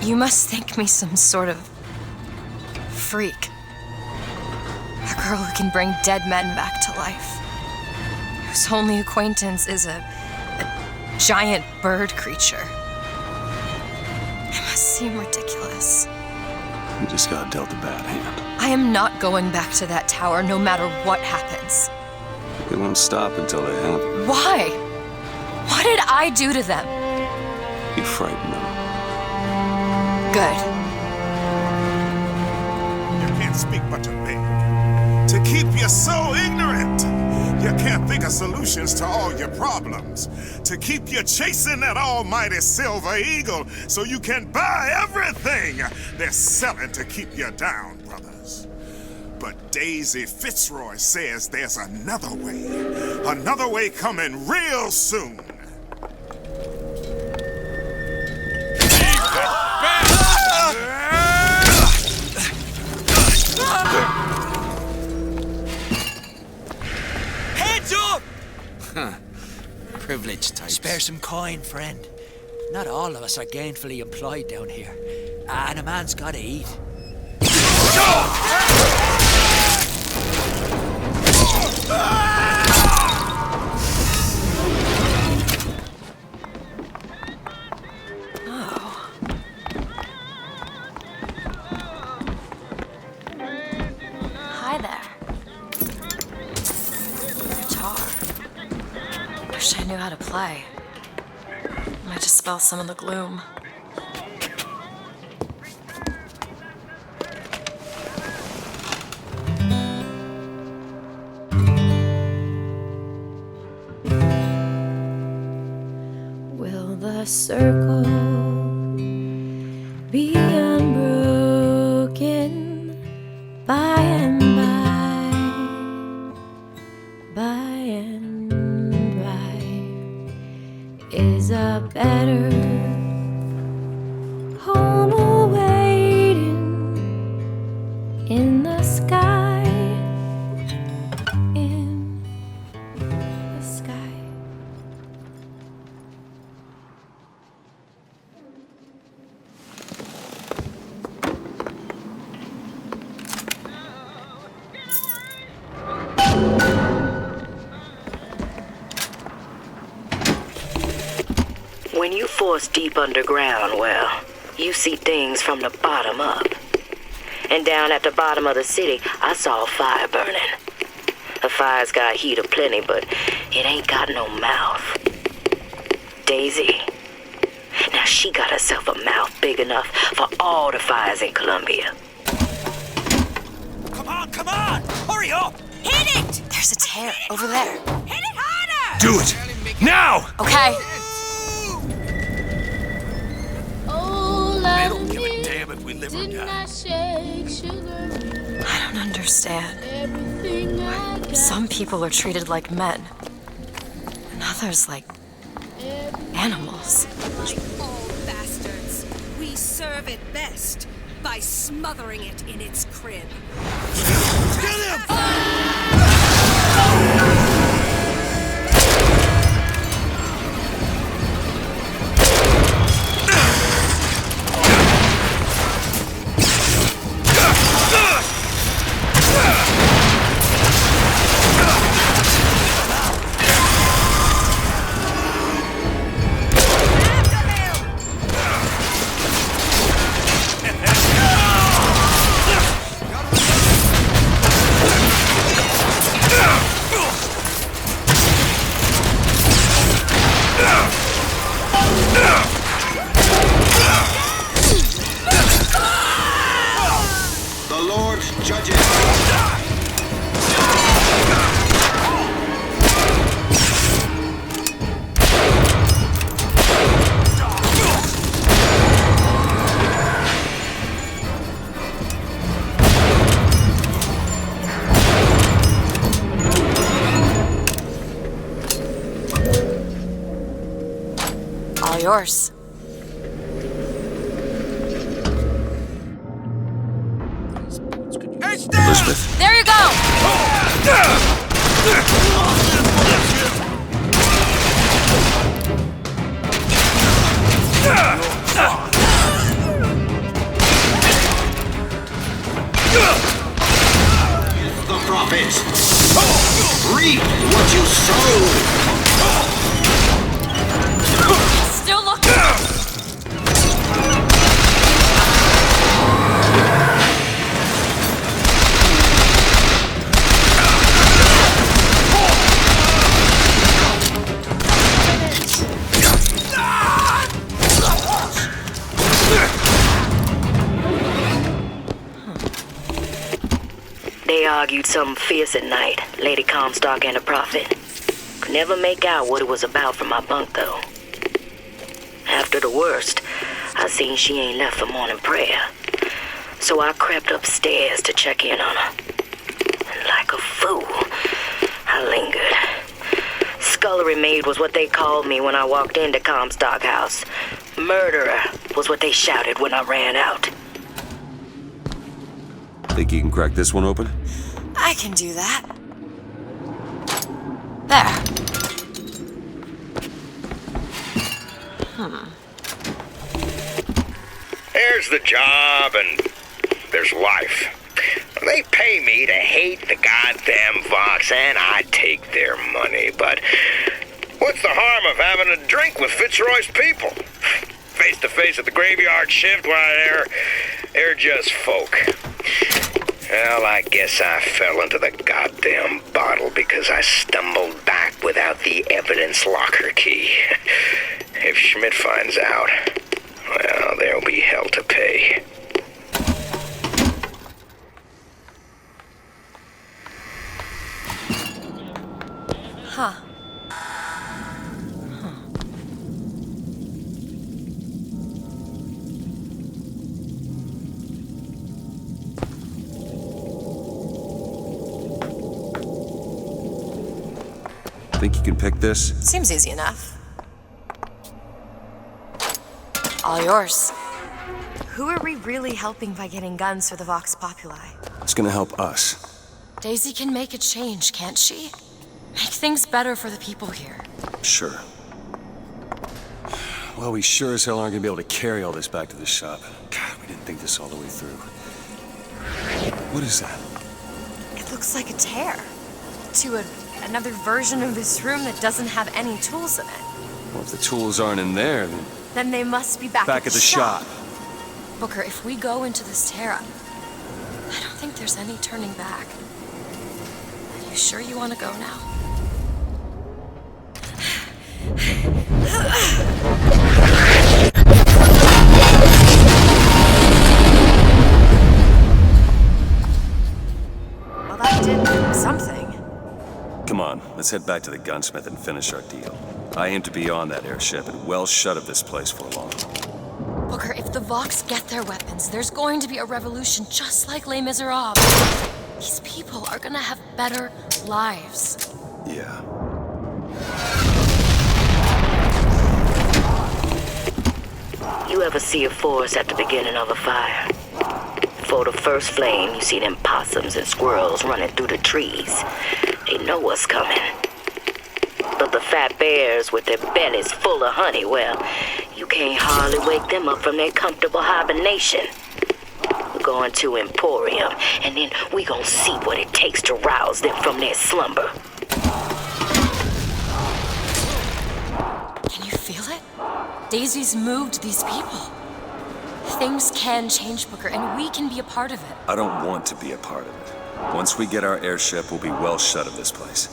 You must think me some sort of freak. A girl who can bring dead men back to life. Whose only acquaintance is a giant bird creature. It must seem ridiculous. You just got dealt a bad hand. I am not going back to that tower no matter what happens. It won't stop until they have you. Why? What did I do to them? You frighten them. Good. You can't speak but to beg. To keep you so ignorant. You can't think of solutions to all your problems. To keep you chasing that almighty silver eagle so you can buy everything they're selling to keep you down, brothers. But Daisy Fitzroy says there's another way coming real soon. Heads up! Privileged types. Spare some coin, friend. Not all of us are gainfully employed down here. And a man's gotta eat. Hi there. Guitar. Wish I knew how to play. Might dispel some of the gloom. Will the circle be unbroken by and by, by and by? Is a better home awaiting in the sky, in the sky? When you force deep underground, well, you see things from the bottom up. And down at the bottom of the city, I saw a fire burning. The fire's got heat aplenty, but it ain't got no mouth. Daisy. Now she got herself a mouth big enough for all the fires in Columbia. Come on! Hurry up! Hit it! There's a tear over there. Hit it harder! Do it! Now! Okay. They don't give a damn if we live or die. I don't understand. Some people are treated like men, and others like animals. Like all bastards, we serve it best by smothering it in its crib. Kill him! All yours. Elizabeth. There you go! Still looking. They argued something fierce at night, Lady Comstock and the Prophet. Could never make out what it was about from my bunk, though. After the worst, I seen she ain't left for morning prayer. So I crept upstairs to check in on her. And like a fool, I lingered. Scullery maid was what they called me when I walked into Comstock house. Murderer was what they shouted when I ran out. Think you can crack this one open? I can do that. There. There's the job and there's life. They pay me to hate the goddamn Vox and I take their money, but what's the harm of having a drink with Fitzroy's people? Face to face at the graveyard shift, why, they're just folk. Well, I guess I fell into the goddamn bottle because I stumbled back without the evidence locker key. If Schmidt finds out, well, there'll be hell to pay. Huh. Think you can pick this? Seems easy enough. All yours. Who are we really helping by getting guns for the Vox Populi? It's gonna help us. Daisy can make a change, can't she? Make things better for the people here. Sure. Well, we sure as hell aren't gonna be able to carry all this back to the shop. God, we didn't think this all the way through. What is that? It looks like a tear to another version of this room that doesn't have any tools in it. Well, if the tools aren't in there, Then they must be back at the shop. Booker, if we go into this tear, I don't think there's any turning back. Are you sure you want to go now? Well, that did something. Come on, let's head back to the Gunsmith and finish our deal. I aim to be on that airship and well shut of this place for long. Booker, if the Vox get their weapons, there's going to be a revolution just like Les Miserables. These people are gonna have better lives. Yeah. You ever see a forest at the beginning of a fire? Before the first flame, you see them possums and squirrels running through the trees. They know what's coming. But the fat bears with their bellies full of honey, well, you can't hardly wake them up from their comfortable hibernation. We're going to Emporium, and then we gonna see what it takes to rouse them from their slumber. Can you feel it? Daisy's moved these people. Things can change, Booker, and we can be a part of it. I don't want to be a part of it. Once we get our airship, we'll be well shut of this place.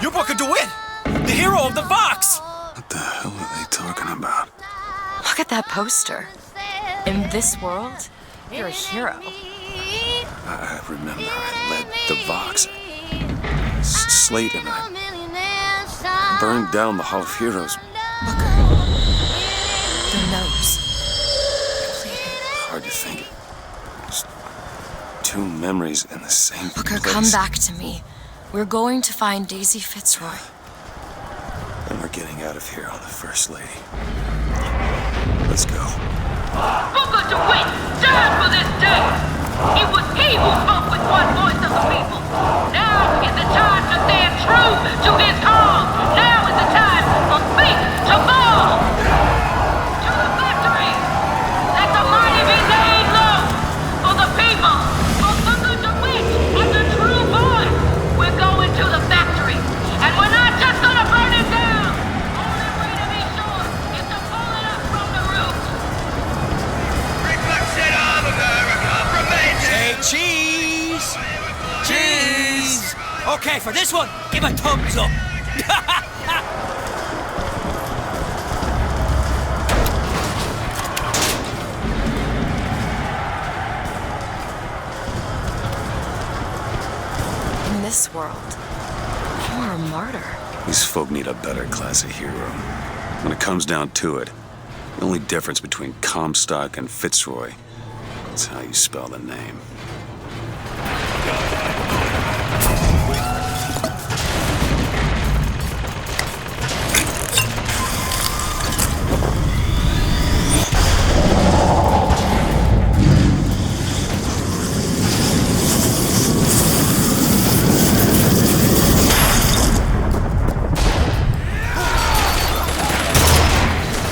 You Booker DeWitt! The hero of the Vox! What the hell are they talking about? Look at that poster. In this world, you're a hero. I remember I led the Vox. Slate and I burned down the Hall of Heroes. Booker. The nose. Hard to think. Just two memories in the same Booker, place. come back to me. We're going to find Daisy Fitzroy. And we're getting out of here on the First Lady. Let's go. Booker DeWitt died for this day. It was he who spoke with one voice of the people. Now is the time to stand true to his cause. Now is the time for fate to fall. To the factory. Let the mighty be laid low. For the people. For Booker DeWitt and the true voice. We're going to the factory. And we're not just gonna burn it down. Only way to be sure is to pull it up from the roots. Reflection of America remains. Say cheese! Cheese! Okay, for this one, give a thumbs up. In this world, you're a martyr. These folk need a better class of hero. When it comes down to it, the only difference between Comstock and Fitzroy is how you spell the name.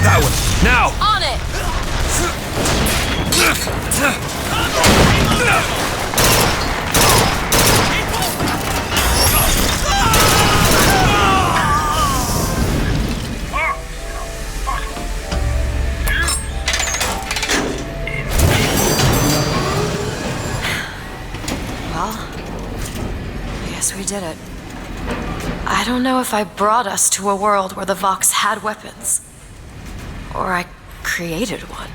That one. Now! On it! Well, I guess we did it. I don't know if I brought us to a world where the Vox had weapons. Or I created one.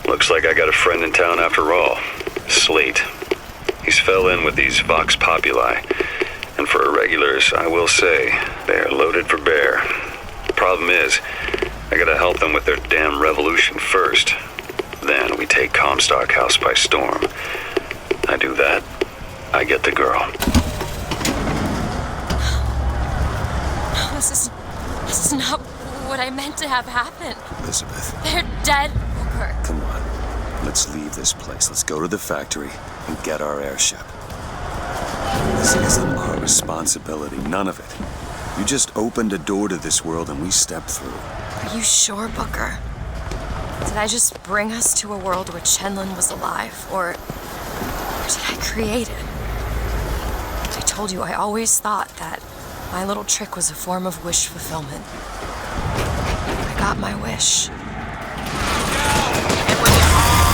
Looks like I got a friend in town after all. Slate. He's fell in with these Vox Populi. And for irregulars, I will say, they're loaded for bear. Problem is, I gotta help them with their damn revolution first. Then we take Comstock House by storm. I do that, I get the girl. This is not what I meant to have happen. Elizabeth, They're dead, Booker. come on. Let's leave this place. Let's go to the factory and get our airship. This isn't our responsibility, none of it. You just opened a door to this world and we stepped through. Are you sure, Booker? Did I just bring us to a world where Chenlin was alive, or did I create it? I told you I always thought that my little trick was a form of wish fulfillment. I got my wish. And when you're all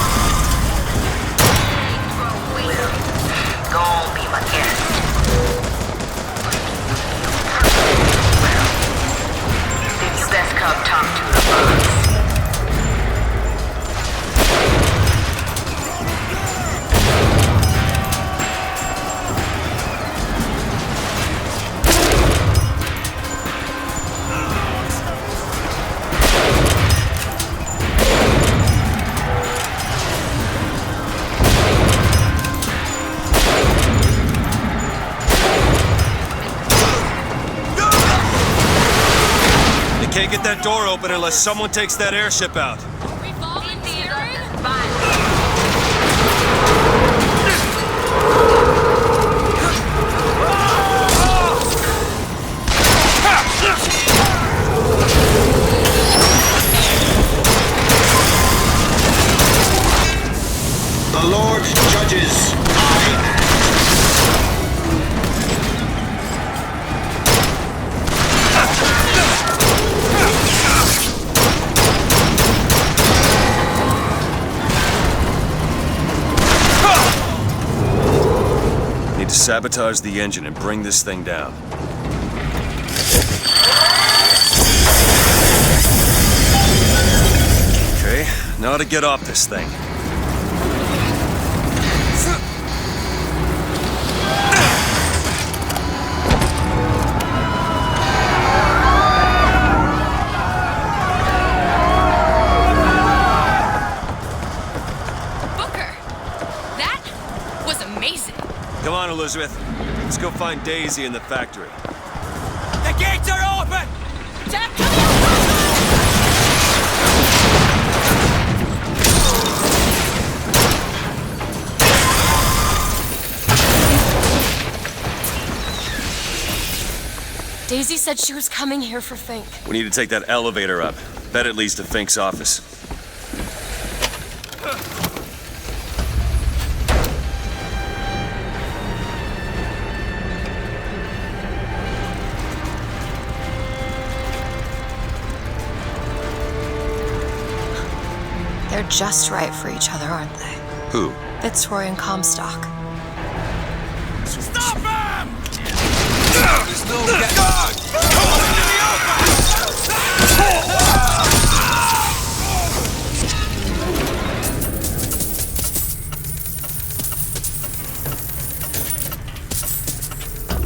go on, be my guest. Then you best come talk to the boss. Can't get that door open unless someone takes that airship out. The Lord judges. Need to sabotage the engine and bring this thing down. Okay, now to get off this thing. Elizabeth. Let's go find Daisy in the factory. The gates are open! Jack, come here! Daisy said she was coming here for Fink. We need to take that elevator up. Bet it leads to Fink's office. They're just right for each other, aren't they? Who? Fitzroy and Comstock. Stop him! There's no getting out!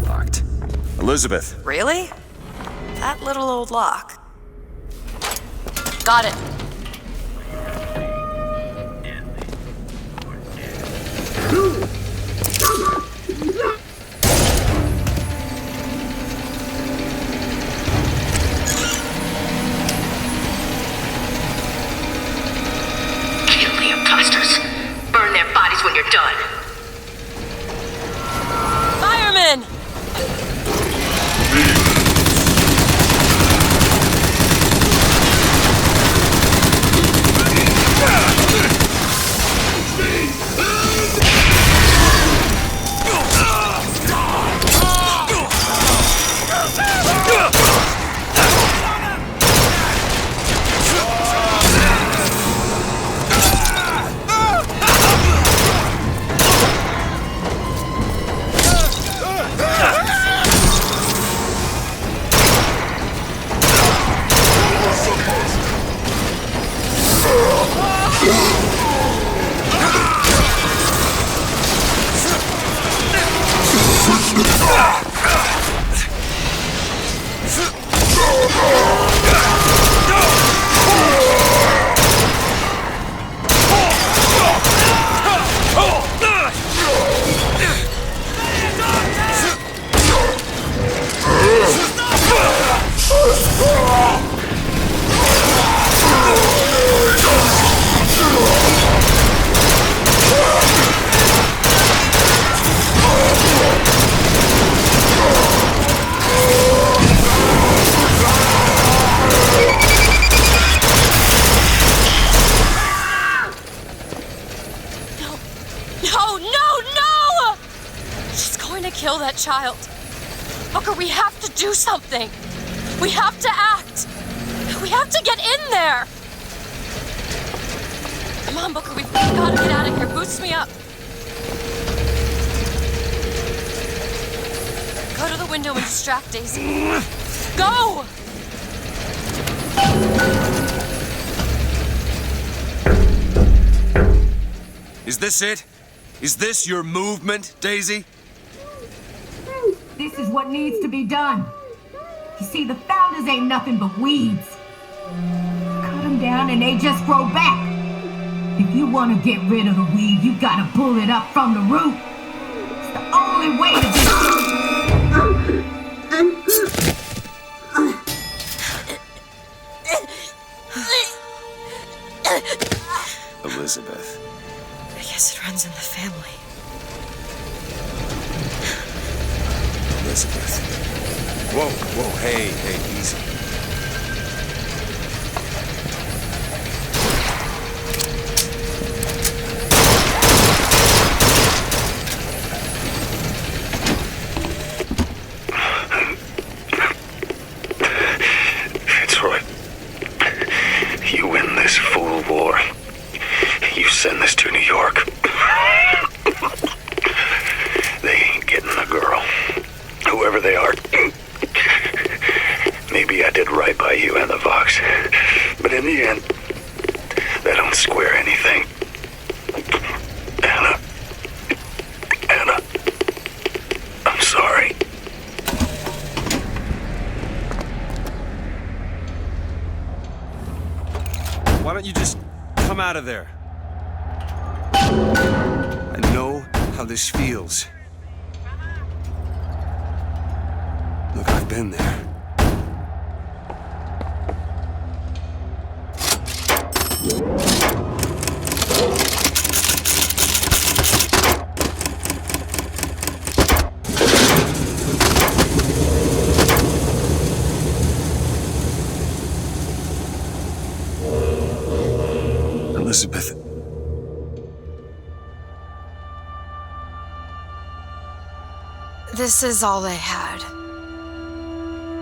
Locked. Elizabeth. Really? That little old lock. Got it. Kill the imposters. Burn their bodies when you're done. Firemen! Kill that child. Booker, we have to do something. We have to act. We have to get in there. Come on, Booker, we've got to get out of here. Boost me up. Go to the window and distract Daisy. Go! Is this it? Is this your movement, Daisy? This is what needs to be done. You see, the founders ain't nothing but weeds. Cut them down and they just grow back. If you want to get rid of the weed, you gotta pull it up from the root. It's the only way to Elizabeth. I guess it runs in the family. Elizabeth. Whoa, hey, easy. Fitzroy, you win this fool war. You send this to New York. They ain't getting the girl. Whoever they are. Maybe I did right by you and the Vox, but in the end, that don't square anything. Anna, I'm sorry. Why don't you just come out of there? I know how this feels. I've been there. Elizabeth. This is all they had.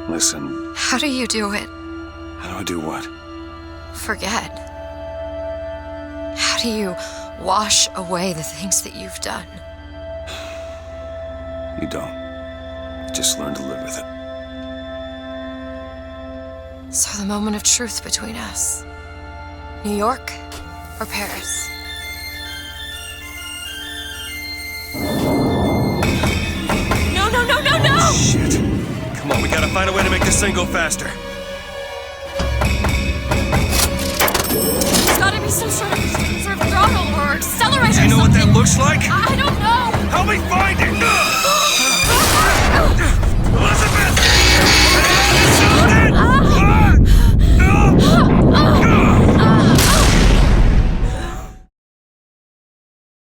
Listen. How do you do it? How do I do what? Forget. How do you wash away the things that you've done? You don't. You just learn to live with it. So the moment of truth between us. New York or Paris? No! Shit. Come on, we gotta find a way to make this thing go faster. There's gotta be some sort of throttle or accelerator. Do you know what that looks like? I don't know! Help me find it!